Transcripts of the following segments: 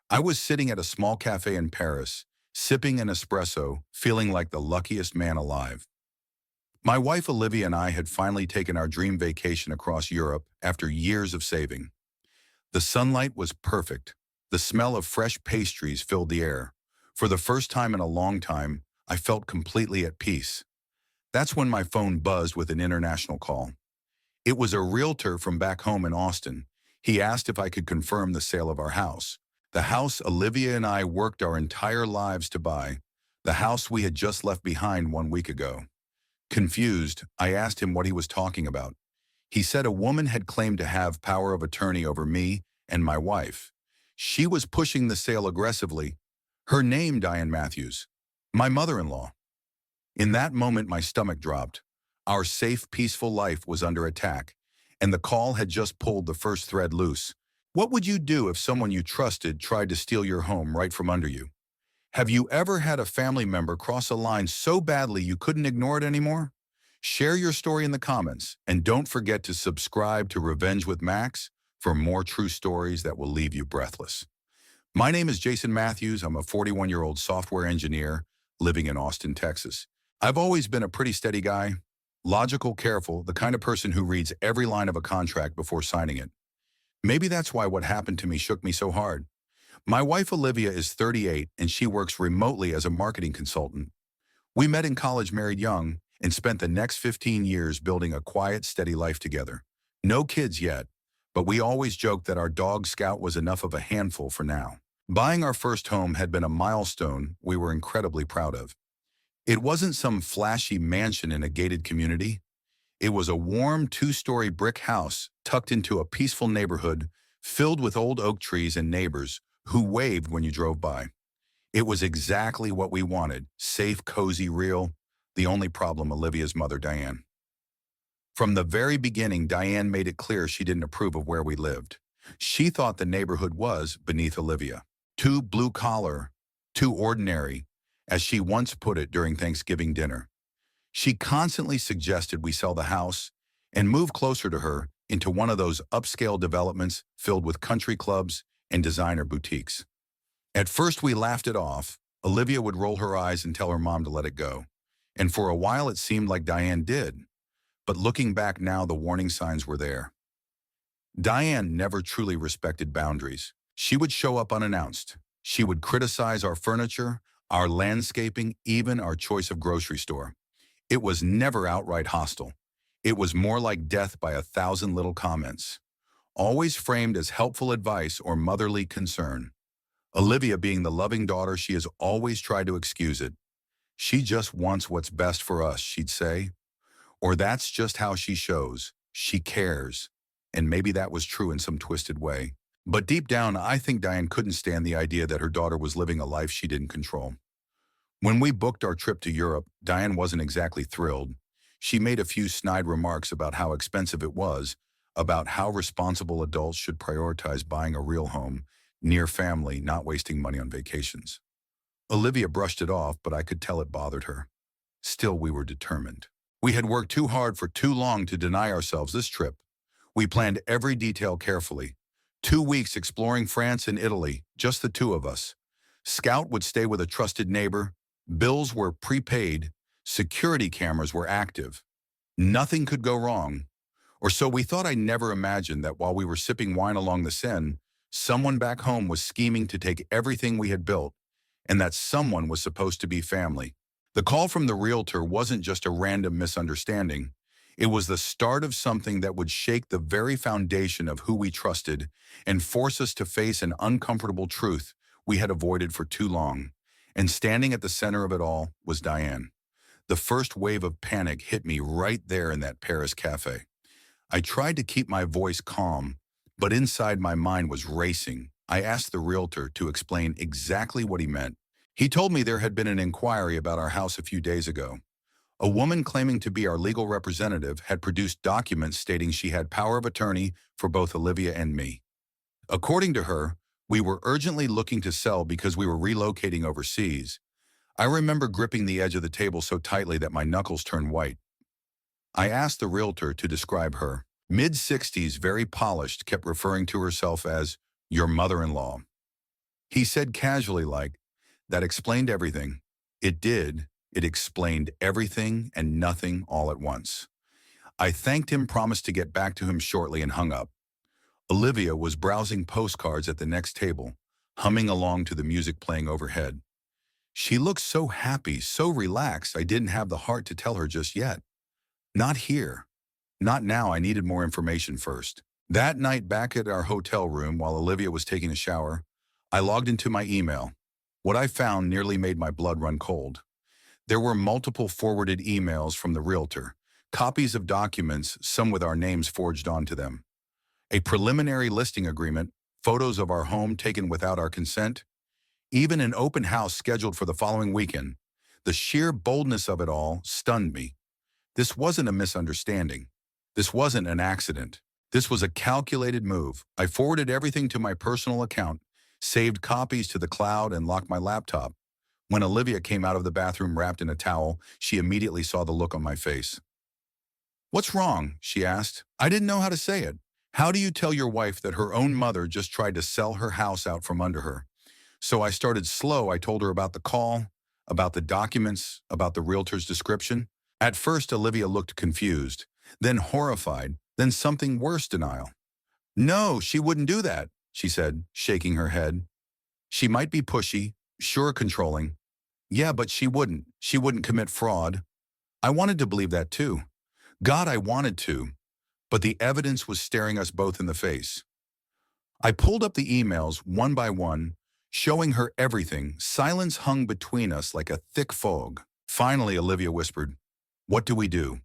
I was sitting at a small cafe in Paris, sipping an espresso, feeling like the luckiest man alive. My wife Olivia and I had finally taken our dream vacation across Europe after years of saving. The sunlight was perfect. The smell of fresh pastries filled the air. For the first time in a long time, I felt completely at peace. That's when my phone buzzed with an international call. It was a realtor from back home in Austin. He asked if I could confirm the sale of our house. The house Olivia and I worked our entire lives to buy. The house we had just left behind 1 week ago. Confused, I asked him what he was talking about. He said a woman had claimed to have power of attorney over me and my wife. She was pushing the sale aggressively. Her name, Diane Matthews. My mother-in-law. In that moment, my stomach dropped. Our safe, peaceful life was under attack, and the call had just pulled the first thread loose. What would you do if someone you trusted tried to steal your home right from under you? Have you ever had a family member cross a line so badly you couldn't ignore it anymore? Share your story in the comments, and don't forget to subscribe to Revenge with Max for more true stories that will leave you breathless. My name is Jason Matthews. I'm a 41-year-old software engineer living in Austin, Texas. I've always been a pretty steady guy, logical, careful, the kind of person who reads every line of a contract before signing it. Maybe that's why what happened to me shook me so hard. My wife Olivia is 38 and she works remotely as a marketing consultant. We met in college, married young, and spent the next 15 years building a quiet, steady life together. No kids yet, but we always joked that our dog Scout was enough of a handful for now. Buying our first home had been a milestone we were incredibly proud of. It wasn't some flashy mansion in a gated community. It was a warm two-story brick house tucked into a peaceful neighborhood filled with old oak trees and neighbors who waved when you drove by. It was exactly what we wanted, safe, cozy, real. The only problem, Olivia's mother, Diane. From the very beginning, Diane made it clear she didn't approve of where we lived. She thought the neighborhood was beneath Olivia. Too blue-collar, too ordinary, as she once put it during Thanksgiving dinner. She constantly suggested we sell the house and move closer to her into one of those upscale developments filled with country clubs and designer boutiques. At first we laughed it off. Olivia would roll her eyes and tell her mom to let it go. And for a while it seemed like Diane did. But looking back now, the warning signs were there. Diane never truly respected boundaries. She would show up unannounced. She would criticize our furniture, our landscaping, even our choice of grocery store. It was never outright hostile. It was more like death by 1,000 little comments, always framed as helpful advice or motherly concern. Olivia, being the loving daughter she has always tried to excuse it. She just wants what's best for us, she'd say. Or that's just how she shows. She cares. And maybe that was true in some twisted way. But deep down, I think Diane couldn't stand the idea that her daughter was living a life she didn't control. When we booked our trip to Europe, Diane wasn't exactly thrilled. She made a few snide remarks about how expensive it was, about how responsible adults should prioritize buying a real home, near family, not wasting money on vacations. Olivia brushed it off, but I could tell it bothered her. Still, we were determined. We had worked too hard for too long to deny ourselves this trip. We planned every detail carefully. 2 weeks exploring France and Italy, just the two of us. Scout would stay with a trusted neighbor. Bills were prepaid. Security cameras were active. Nothing could go wrong. Or so we thought. I never imagined that while we were sipping wine along the Seine, someone back home was scheming to take everything we had built, and that someone was supposed to be family. The call from the realtor wasn't just a random misunderstanding. It was the start of something that would shake the very foundation of who we trusted and force us to face an uncomfortable truth we had avoided for too long. And standing at the center of it all was Diane. The first wave of panic hit me right there in that Paris cafe. I tried to keep my voice calm, but inside my mind was racing. I asked the realtor to explain exactly what he meant. He told me there had been an inquiry about our house a few days ago. A woman claiming to be our legal representative had produced documents stating she had power of attorney for both Olivia and me. According to her, we were urgently looking to sell because we were relocating overseas. I remember gripping the edge of the table so tightly that my knuckles turned white. I asked the realtor to describe her. Mid-60s, very polished, kept referring to herself as your mother-in-law. He said casually like, "That explained everything." It did. It explained everything and nothing all at once. I thanked him, promised to get back to him shortly, and hung up. Olivia was browsing postcards at the next table, humming along to the music playing overhead. She looked so happy, so relaxed, I didn't have the heart to tell her just yet. Not here. Not now. I needed more information first. That night, back at our hotel room while Olivia was taking a shower, I logged into my email. What I found nearly made my blood run cold. There were multiple forwarded emails from the realtor, copies of documents, some with our names forged onto them, a preliminary listing agreement, photos of our home taken without our consent, even an open house scheduled for the following weekend. The sheer boldness of it all stunned me. This wasn't a misunderstanding. This wasn't an accident. This was a calculated move. I forwarded everything to my personal account, saved copies to the cloud, and locked my laptop. When Olivia came out of the bathroom wrapped in a towel, she immediately saw the look on my face. "What's wrong?" she asked. I didn't know how to say it. How do you tell your wife that her own mother just tried to sell her house out from under her? So I started slow. I told her about the call, about the documents, about the realtor's description. At first, Olivia looked confused, then horrified, then something worse, denial. "No, she wouldn't do that," she said, shaking her head. "She might be pushy, sure, controlling. Yeah, but she wouldn't. She wouldn't commit fraud." I wanted to believe that too. God, I wanted to. But the evidence was staring us both in the face. I pulled up the emails one by one, showing her everything. Silence hung between us like a thick fog. Finally, Olivia whispered, "What do we do?"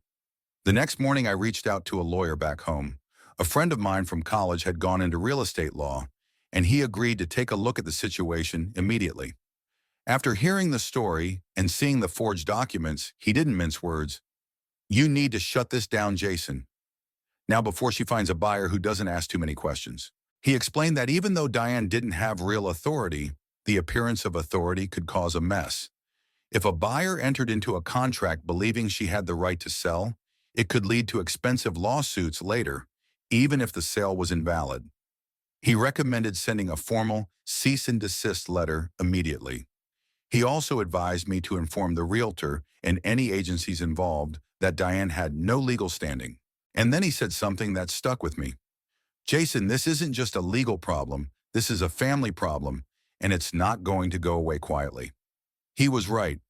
The next morning, I reached out to a lawyer back home. A friend of mine from college had gone into real estate law, and he agreed to take a look at the situation immediately. After hearing the story and seeing the forged documents, he didn't mince words. "You need to shut this down, Jason. Now before she finds a buyer who doesn't ask too many questions." He explained that even though Diane didn't have real authority, the appearance of authority could cause a mess. If a buyer entered into a contract believing she had the right to sell, it could lead to expensive lawsuits later, even if the sale was invalid. He recommended sending a formal cease and desist letter immediately. He also advised me to inform the realtor and any agencies involved that Diane had no legal standing. And then he said something that stuck with me. "Jason, this isn't just a legal problem. This is a family problem, and it's not going to go away quietly." He was right.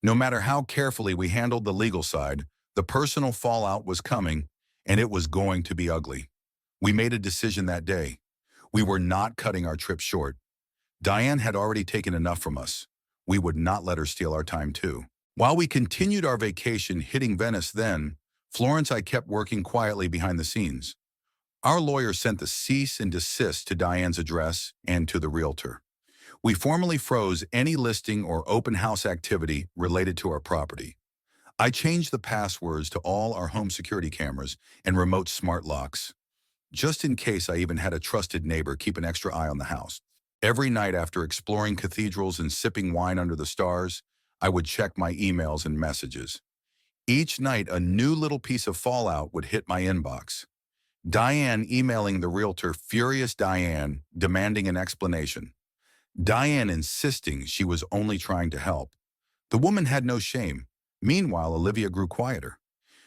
No matter how carefully we handled the legal side, the personal fallout was coming, and it was going to be ugly. We made a decision that day. We were not cutting our trip short. Diane had already taken enough from us. We would not let her steal our time too. While we continued our vacation hitting Venice then, Florence, I kept working quietly behind the scenes. Our lawyer sent the cease and desist to Diane's address and to the realtor. We formally froze any listing or open house activity related to our property. I changed the passwords to all our home security cameras and remote smart locks, just in case I even had a trusted neighbor keep an extra eye on the house. Every night after exploring cathedrals and sipping wine under the stars, I would check my emails and messages. Each night, a new little piece of fallout would hit my inbox. Diane emailing the realtor, furious Diane, demanding an explanation. Diane insisting she was only trying to help. The woman had no shame. Meanwhile, Olivia grew quieter.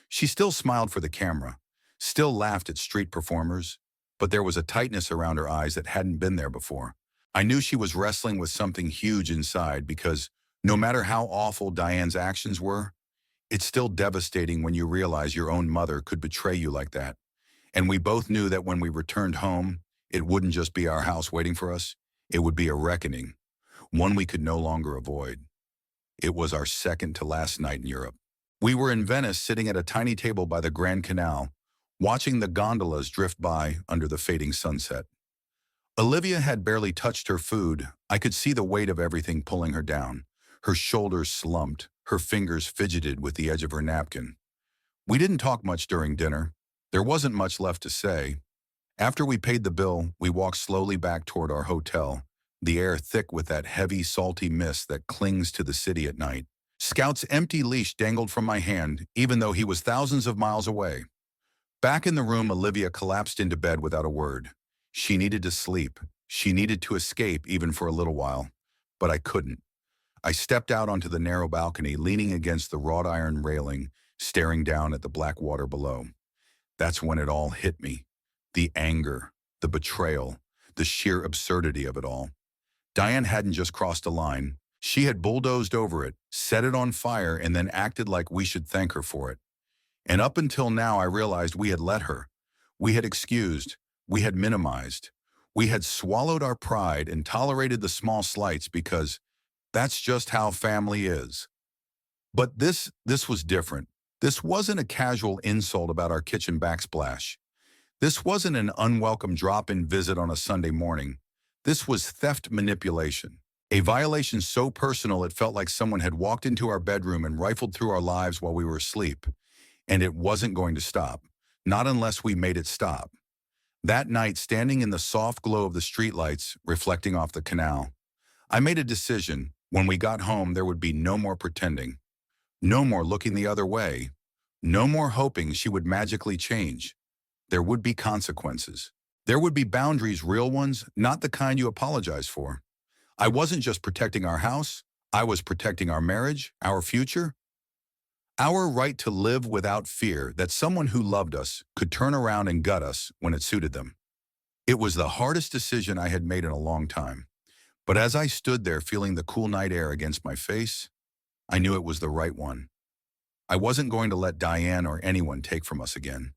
She still smiled for the camera, still laughed at street performers, but there was a tightness around her eyes that hadn't been there before. I knew she was wrestling with something huge inside because no matter how awful Diane's actions were, it's still devastating when you realize your own mother could betray you like that. And we both knew that when we returned home, it wouldn't just be our house waiting for us. It would be a reckoning, one we could no longer avoid. It was our second to last night in Europe. We were in Venice, sitting at a tiny table by the Grand Canal, watching the gondolas drift by under the fading sunset. Olivia had barely touched her food. I could see the weight of everything pulling her down. Her shoulders slumped, her fingers fidgeted with the edge of her napkin. We didn't talk much during dinner. There wasn't much left to say. After we paid the bill, we walked slowly back toward our hotel, the air thick with that heavy, salty mist that clings to the city at night. Scout's empty leash dangled from my hand, even though he was thousands of miles away. Back in the room, Olivia collapsed into bed without a word. She needed to sleep. She needed to escape even for a little while, but I couldn't. I stepped out onto the narrow balcony, leaning against the wrought iron railing, staring down at the black water below. That's when it all hit me. The anger, the betrayal, the sheer absurdity of it all. Diane hadn't just crossed a line. She had bulldozed over it, set it on fire, and then acted like we should thank her for it. And up until now, I realized we had let her. We had excused. We had minimized. We had swallowed our pride and tolerated the small slights because that's just how family is. But this was different. This wasn't a casual insult about our kitchen backsplash. This wasn't an unwelcome drop-in visit on a Sunday morning. This was theft manipulation, a violation so personal it felt like someone had walked into our bedroom and rifled through our lives while we were asleep. And it wasn't going to stop, not unless we made it stop. That night, standing in the soft glow of the streetlights, reflecting off the canal, I made a decision. When we got home, there would be no more pretending, no more looking the other way, no more hoping she would magically change. There would be consequences. There would be boundaries, real ones, not the kind you apologize for. I wasn't just protecting our house, I was protecting our marriage, our future, our right to live without fear that someone who loved us could turn around and gut us when it suited them. It was the hardest decision I had made in a long time. But as I stood there feeling the cool night air against my face, I knew it was the right one. I wasn't going to let Diane or anyone take from us again.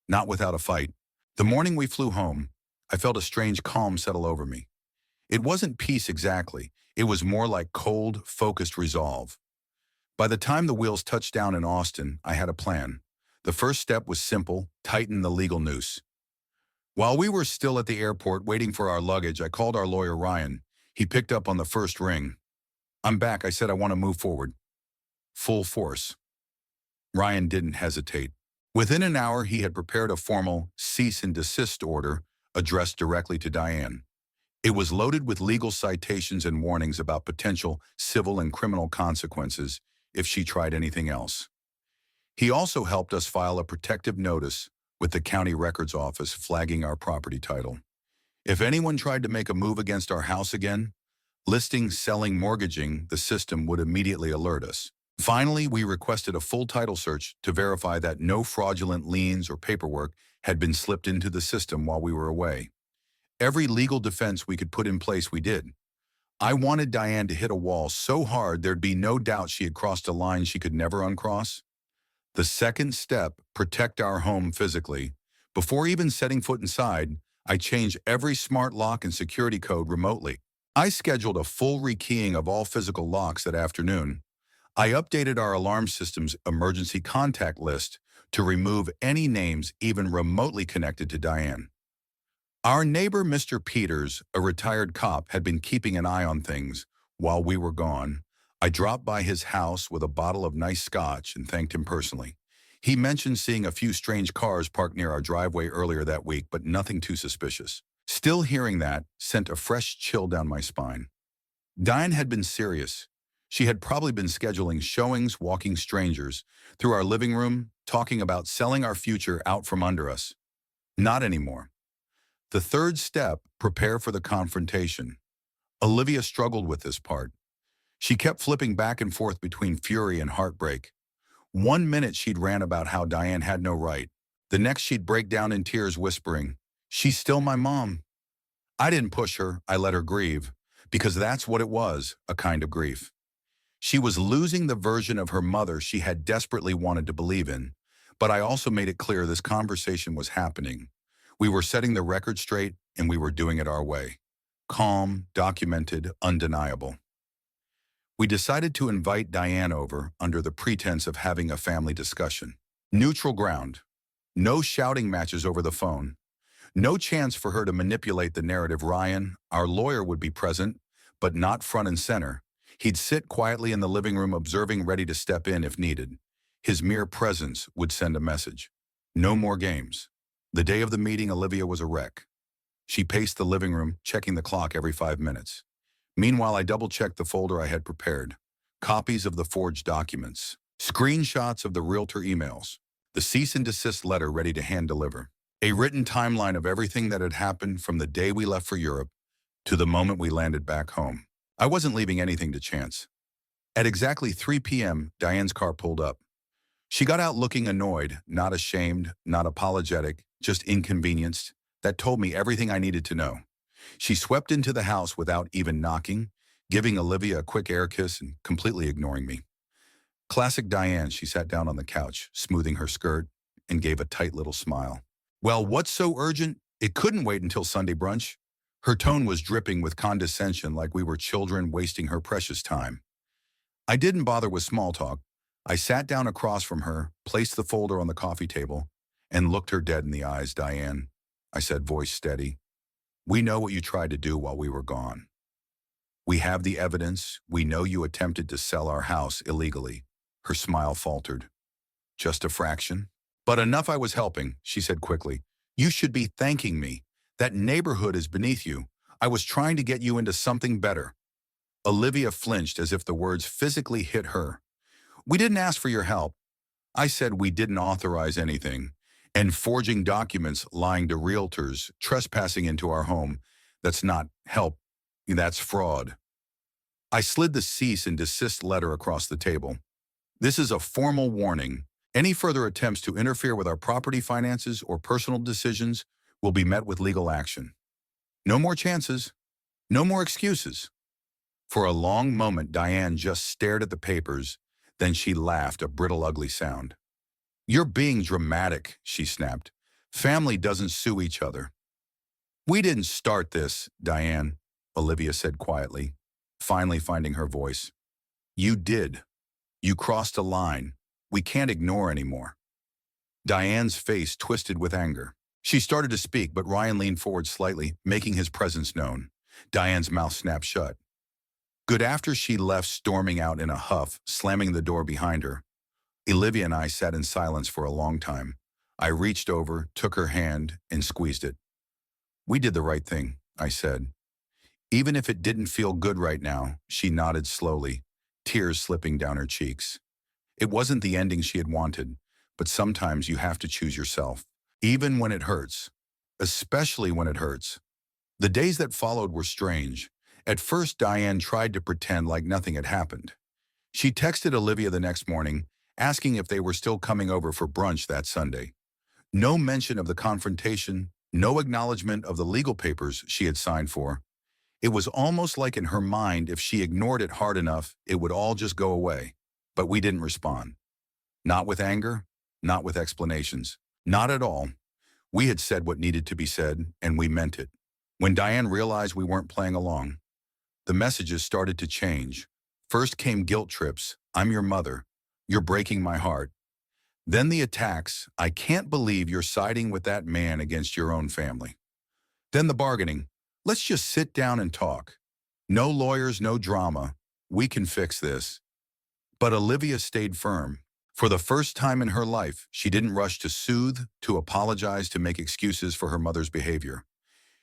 Not without a fight. The morning we flew home, I felt a strange calm settle over me. It wasn't peace exactly. It was more like cold, focused resolve. By the time the wheels touched down in Austin, I had a plan. The first step was simple: tighten the legal noose. While we were still at the airport waiting for our luggage, I called our lawyer, Ryan. He picked up on the first ring. "I'm back," I said. "I want to move forward." Full force. Ryan didn't hesitate. Within an hour, he had prepared a formal cease and desist order addressed directly to Diane. It was loaded with legal citations and warnings about potential civil and criminal consequences if she tried anything else. He also helped us file a protective notice with the county records office flagging our property title. If anyone tried to make a move against our house again, listing, selling, mortgaging, the system would immediately alert us. Finally, we requested a full title search to verify that no fraudulent liens or paperwork had been slipped into the system while we were away. Every legal defense we could put in place, we did. I wanted Diane to hit a wall so hard there'd be no doubt she had crossed a line she could never uncross. The second step, protect our home physically. Before even setting foot inside, I changed every smart lock and security code remotely. I scheduled a full rekeying of all physical locks that afternoon. I updated our alarm system's emergency contact list to remove any names even remotely connected to Diane. Our neighbor, Mr. Peters, a retired cop, had been keeping an eye on things while we were gone. I dropped by his house with a bottle of nice scotch and thanked him personally. He mentioned seeing a few strange cars parked near our driveway earlier that week, but nothing too suspicious. Still hearing that sent a fresh chill down my spine. Diane had been serious. She had probably been scheduling showings, walking strangers through our living room, talking about selling our future out from under us. Not anymore. The third step, prepare for the confrontation. Olivia struggled with this part. She kept flipping back and forth between fury and heartbreak. One minute she'd rant about how Diane had no right. The next she'd break down in tears whispering, "She's still my mom." I didn't push her, I let her grieve, because that's what it was, a kind of grief. She was losing the version of her mother she had desperately wanted to believe in, but I also made it clear this conversation was happening. We were setting the record straight, and we were doing it our way. Calm, documented, undeniable. We decided to invite Diane over under the pretense of having a family discussion. Neutral ground. No shouting matches over the phone. No chance for her to manipulate the narrative. Ryan, our lawyer, would be present, but not front and center. He'd sit quietly in the living room observing, ready to step in if needed. His mere presence would send a message. No more games. The day of the meeting, Olivia was a wreck. She paced the living room, checking the clock every 5 minutes. Meanwhile, I double-checked the folder I had prepared. Copies of the forged documents, screenshots of the Realtor emails, the cease and desist letter ready to hand deliver, a written timeline of everything that had happened from the day we left for Europe to the moment we landed back home. I wasn't leaving anything to chance. At exactly 3 p.m., Diane's car pulled up. She got out looking annoyed, not ashamed, not apologetic, just inconvenienced. That told me everything I needed to know. She swept into the house without even knocking, giving Olivia a quick air kiss and completely ignoring me. Classic Diane, she sat down on the couch, smoothing her skirt, and gave a tight little smile. Well, what's so urgent? It couldn't wait until Sunday brunch. Her tone was dripping with condescension like we were children wasting her precious time. I didn't bother with small talk. I sat down across from her, placed the folder on the coffee table, and looked her dead in the eyes. Diane, I said, voice steady. We know what you tried to do while we were gone. We have the evidence. We know you attempted to sell our house illegally. Her smile faltered. Just a fraction? But enough, I was helping, she said quickly. You should be thanking me. That neighborhood is beneath you. I was trying to get you into something better. Olivia flinched as if the words physically hit her. We didn't ask for your help. I said we didn't authorize anything. And forging documents, lying to realtors, trespassing into our home. That's not help. That's fraud. I slid the cease and desist letter across the table. This is a formal warning. Any further attempts to interfere with our property finances or personal decisions will be met with legal action. No more chances. No more excuses. For a long moment, Diane just stared at the papers. Then she laughed, a brittle, ugly sound. You're being dramatic, she snapped. Family doesn't sue each other. We didn't start this, Diane, Olivia said quietly, finally finding her voice. You did. You crossed a line. We can't ignore anymore. Diane's face twisted with anger. She started to speak, but Ryan leaned forward slightly, making his presence known. Diane's mouth snapped shut. Good after she left, storming out in a huff, slamming the door behind her. Olivia and I sat in silence for a long time. I reached over, took her hand, and squeezed it. We did the right thing, I said. Even if it didn't feel good right now, she nodded slowly, tears slipping down her cheeks. It wasn't the ending she had wanted, but sometimes you have to choose yourself, even when it hurts, especially when it hurts. The days that followed were strange. At first, Diane tried to pretend like nothing had happened. She texted Olivia the next morning, asking if they were still coming over for brunch that Sunday. No mention of the confrontation, no acknowledgement of the legal papers she had signed for. It was almost like in her mind, if she ignored it hard enough, it would all just go away. But we didn't respond. Not with anger, not with explanations. Not at all. We had said what needed to be said, and we meant it. When Diane realized we weren't playing along, the messages started to change. First came guilt trips. I'm your mother. You're breaking my heart. Then the attacks. I can't believe you're siding with that man against your own family. Then the bargaining. Let's just sit down and talk. No lawyers, no drama. We can fix this. But Olivia stayed firm. For the first time in her life, she didn't rush to soothe, to apologize, to make excuses for her mother's behavior.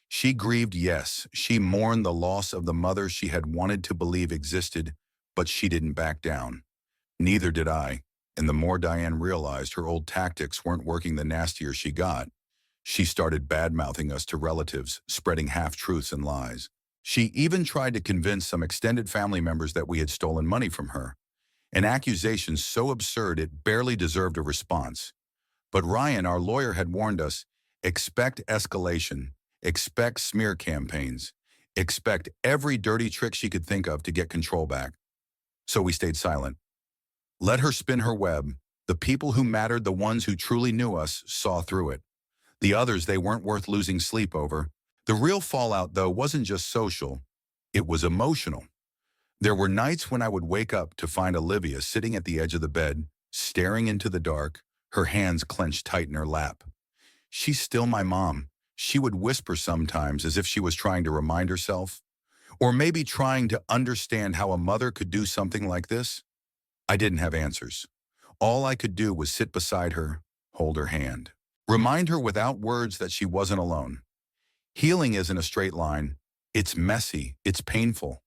She grieved, yes. She mourned the loss of the mother she had wanted to believe existed, but she didn't back down. Neither did I. And the more Diane realized her old tactics weren't working, the nastier she got. She started bad-mouthing us to relatives, spreading half-truths and lies. She even tried to convince some extended family members that we had stolen money from her. An accusation so absurd it barely deserved a response. But Ryan, our lawyer, had warned us, expect escalation, expect smear campaigns, expect every dirty trick she could think of to get control back. So we stayed silent. Let her spin her web. The people who mattered, the ones who truly knew us, saw through it. The others, they weren't worth losing sleep over. The real fallout, though, wasn't just social. It was emotional. There were nights when I would wake up to find Olivia sitting at the edge of the bed, staring into the dark, her hands clenched tight in her lap. She's still my mom, she would whisper sometimes, as if she was trying to remind herself. Or maybe trying to understand how a mother could do something like this. I didn't have answers. All I could do was sit beside her, hold her hand. Remind her without words that she wasn't alone. Healing isn't a straight line. It's messy. It's painful.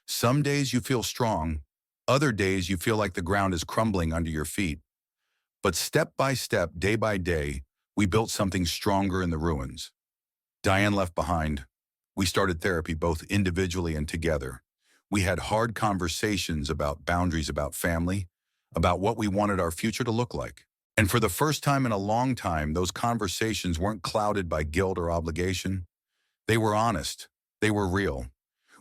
Some days you feel strong. Other days you feel like the ground is crumbling under your feet. But step by step, day by day, we built something stronger in the ruins. Diane left behind We started therapy both individually and together. We had hard conversations about boundaries, about family, about what we wanted our future to look like. And for the first time in a long time, those conversations weren't clouded by guilt or obligation. They were honest. They were real.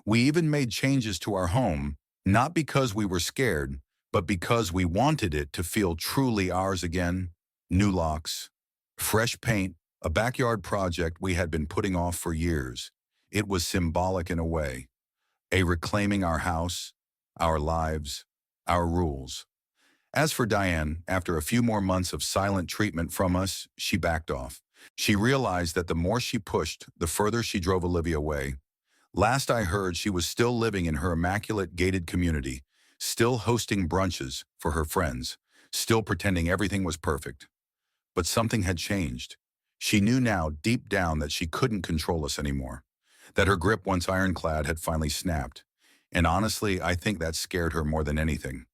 We even made changes to our home, not because we were scared, but because we wanted it to feel truly ours again. New locks, fresh paint, a backyard project we had been putting off for years. It was symbolic in a way, a reclaiming our house, our lives, our rules. As for Diane, after a few more months of silent treatment from us, she backed off. She realized that the more she pushed, the further she drove Olivia away. Last I heard, she was still living in her immaculate gated community, still hosting brunches for her friends, still pretending everything was perfect. But something had changed. She knew now, deep down, that she couldn't control us anymore, that her grip, once ironclad, had finally snapped. And honestly, I think that scared her more than anything.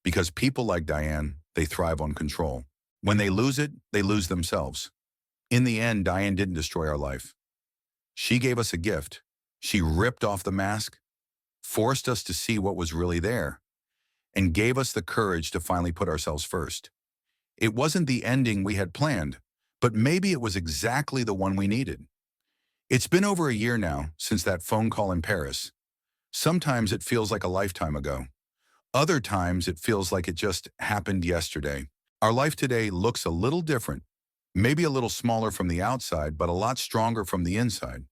Because people like Diane, they thrive on control. When they lose it, they lose themselves. In the end, Diane didn't destroy our life. She gave us a gift. She ripped off the mask, forced us to see what was really there, and gave us the courage to finally put ourselves first. It wasn't the ending we had planned, but maybe it was exactly the one we needed. It's been over a year now since that phone call in Paris. Sometimes it feels like a lifetime ago. Other times it feels like it just happened yesterday. Our life today looks a little different, maybe a little smaller from the outside, but a lot stronger from the inside.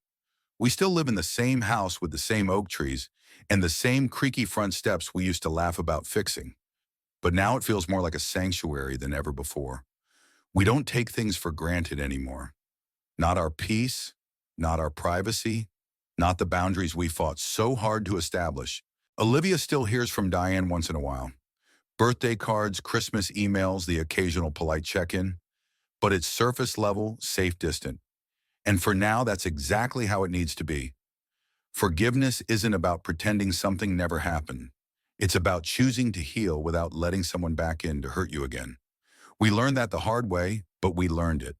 We still live in the same house with the same oak trees and the same creaky front steps we used to laugh about fixing. But now it feels more like a sanctuary than ever before. We don't take things for granted anymore. Not our peace, not our privacy, not the boundaries we fought so hard to establish. Olivia still hears from Diane once in a while. Birthday cards, Christmas emails, the occasional polite check-in. But it's surface level, safe, distant. And for now, that's exactly how it needs to be. Forgiveness isn't about pretending something never happened. It's about choosing to heal without letting someone back in to hurt you again. We learned that the hard way, but we learned it.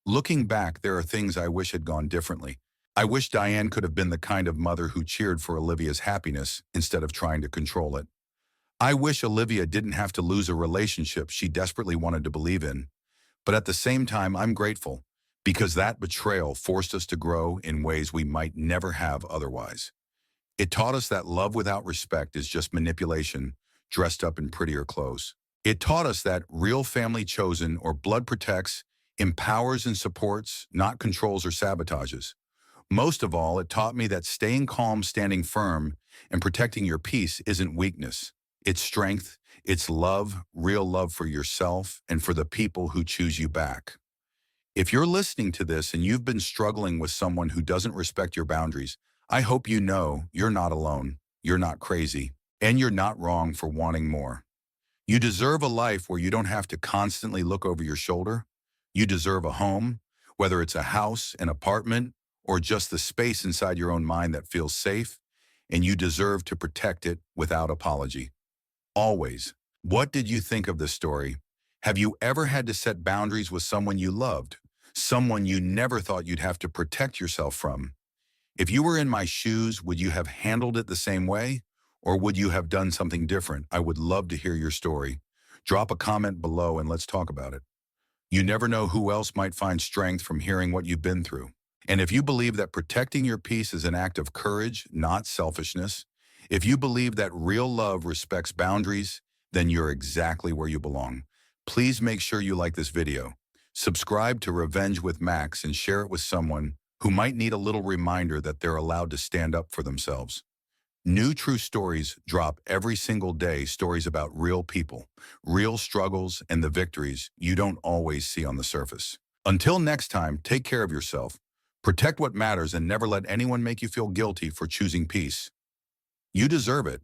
Looking back, there are things I wish had gone differently. I wish Diane could have been the kind of mother who cheered for Olivia's happiness instead of trying to control it. I wish Olivia didn't have to lose a relationship she desperately wanted to believe in. But at the same time, I'm grateful because that betrayal forced us to grow in ways we might never have otherwise. It taught us that love without respect is just manipulation dressed up in prettier clothes. It taught us that real family chosen or blood protects, empowers and supports, not controls or sabotages. Most of all, it taught me that staying calm, standing firm, and protecting your peace isn't weakness. It's strength, it's love, real love for yourself and for the people who choose you back. If you're listening to this and you've been struggling with someone who doesn't respect your boundaries, I hope you know you're not alone, you're not crazy, and you're not wrong for wanting more. You deserve a life where you don't have to constantly look over your shoulder. You deserve a home, whether it's a house, an apartment, or just the space inside your own mind that feels safe, and you deserve to protect it without apology. Always. What did you think of this story? Have you ever had to set boundaries with someone you loved? Someone you never thought you'd have to protect yourself from? If you were in my shoes, would you have handled it the same way? Or would you have done something different? I would love to hear your story. Drop a comment below and let's talk about it. You never know who else might find strength from hearing what you've been through. And if you believe that protecting your peace is an act of courage, not selfishness, if you believe that real love respects boundaries, then you're exactly where you belong. Please make sure you like this video. Subscribe to Revenge with Max and share it with someone who might need a little reminder that they're allowed to stand up for themselves. New true stories drop every single day, stories about real people, real struggles, and the victories you don't always see on the surface. Until next time, take care of yourself, protect what matters, and never let anyone make you feel guilty for choosing peace. You deserve it.